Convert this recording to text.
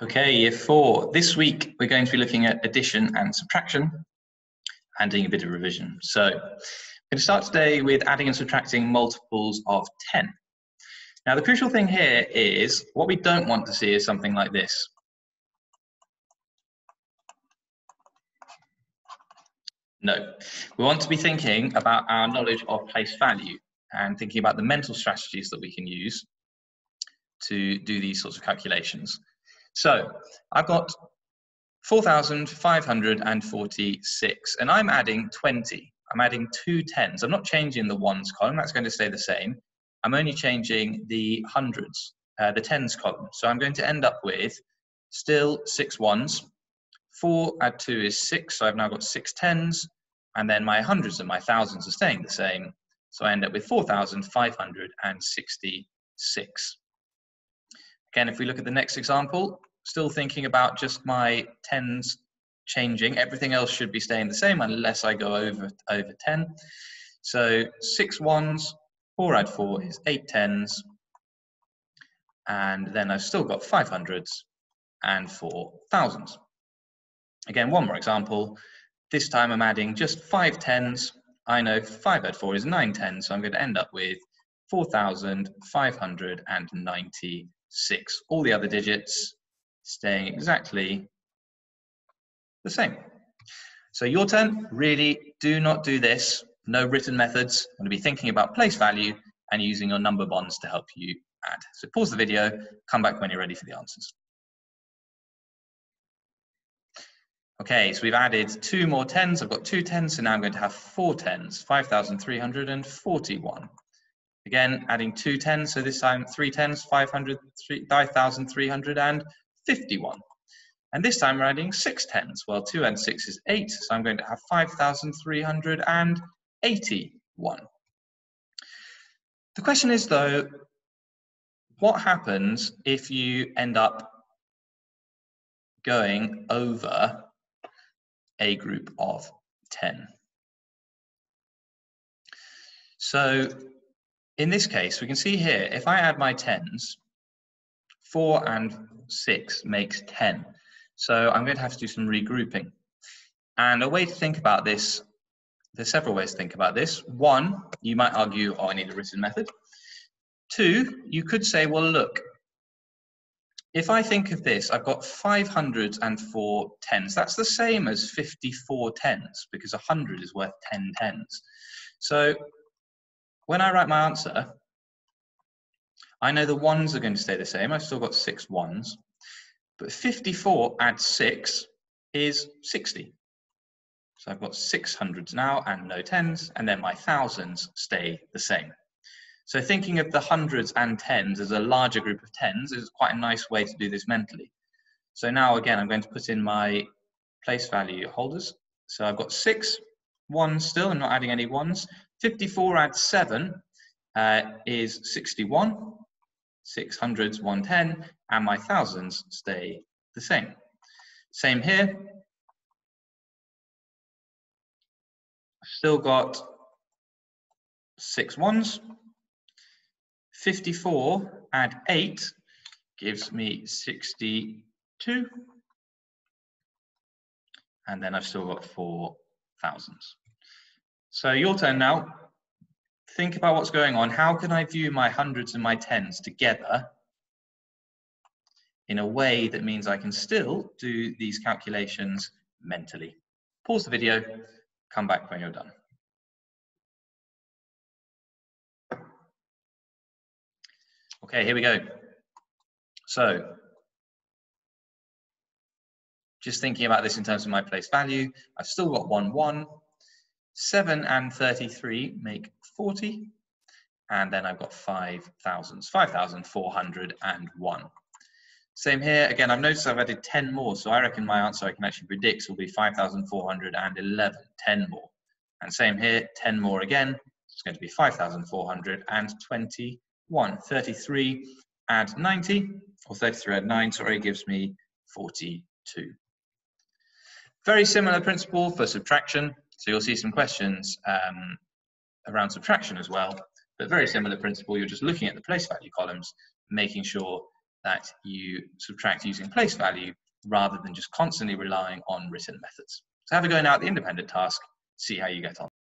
Okay, year 4. This week we're going to be looking at addition and subtraction and doing a bit of revision. So I'm going to start today with adding and subtracting multiples of 10. Now the crucial thing here is what we don't want to see is something like this. No, we want to be thinking about our knowledge of place value and thinking about the mental strategies that we can use to do these sorts of calculations. So I've got 4,546 and I'm adding 20. I'm adding 2 tens. I'm not changing the ones column, that's going to stay the same. I'm only changing the hundreds, the tens column. So I'm going to end up with still 6 ones. 4 add 2 is 6, so I've now got 6 tens, and then my hundreds and my thousands are staying the same. So I end up with 4,566. Again, if we look at the next example, still thinking about just my tens changing. Everything else should be staying the same unless I go over 10. So 6 ones, 4 add 4 is 8 tens, and then I've still got 500s and 4 thousands. Again, one more example. This time I'm adding just 5 tens. I know 5 add 4 is 9 tens, so I'm going to end up with 4,596. All the other digits staying exactly the same. So your turn, really do not do this. No written methods. I'm going to be thinking about place value and using your number bonds to help you add. So pause the video, come back when you're ready for the answers. Okay, so we've added 2 more tens. I've got 2 tens, so now I'm going to have 4 tens, 5,341. Again, adding 2 tens, so this time 3 tens, 5,351. And this time we're adding 6 tens. Well, 2 and 6 is 8, so I'm going to have 5,381. The question is, though, what happens if you end up going over a group of 10? So in this case, we can see here, if I add my tens, 4 and 6 makes 10. So I'm going to have to do some regrouping. And a way to think about this, there's several ways to think about this. 1, you might argue, oh, I need a written method. 2, you could say, well, look, if I think of this, I've got 504 tens. That's the same as 54 tens because 100 is worth 10 tens. So when I write my answer, I know the ones are going to stay the same. I've still got 6 ones. But 54 add 6 is 60. So I've got 600s now and no tens, and then my thousands stay the same. So thinking of the hundreds and tens as a larger group of tens is quite a nice way to do this mentally. So now again, I'm going to put in my place value holders. So I've got 6 ones still, I'm not adding any ones. 54 add 7 is 61. 600s, 110, and my thousands stay the same. Same here. I've still got 6 ones. 54 add 8 gives me 62. And then I've still got 4 thousands. So your turn now. Think about what's going on. How can I view my hundreds and my tens together in a way that means I can still do these calculations mentally? Pause the video, come back when you're done. Okay, here we go. So, just thinking about this in terms of my place value, I've still got 1, 1. 7 and 33 make 40. And then I've got 5 thousands, 5,401. Same here. Again, I've noticed I've added 10 more. So I reckon my answer I can actually predict will be 5,411, 10 more. And same here, 10 more again. It's going to be 5,421. 33 add 90, or 33 add 9, sorry, gives me 42. Very similar principle for subtraction. So you'll see some questions around subtraction as well, but very similar principle. You're just looking at the place value columns, making sure that you subtract using place value rather than just constantly relying on written methods. So have a go now at the independent task, see how you get on.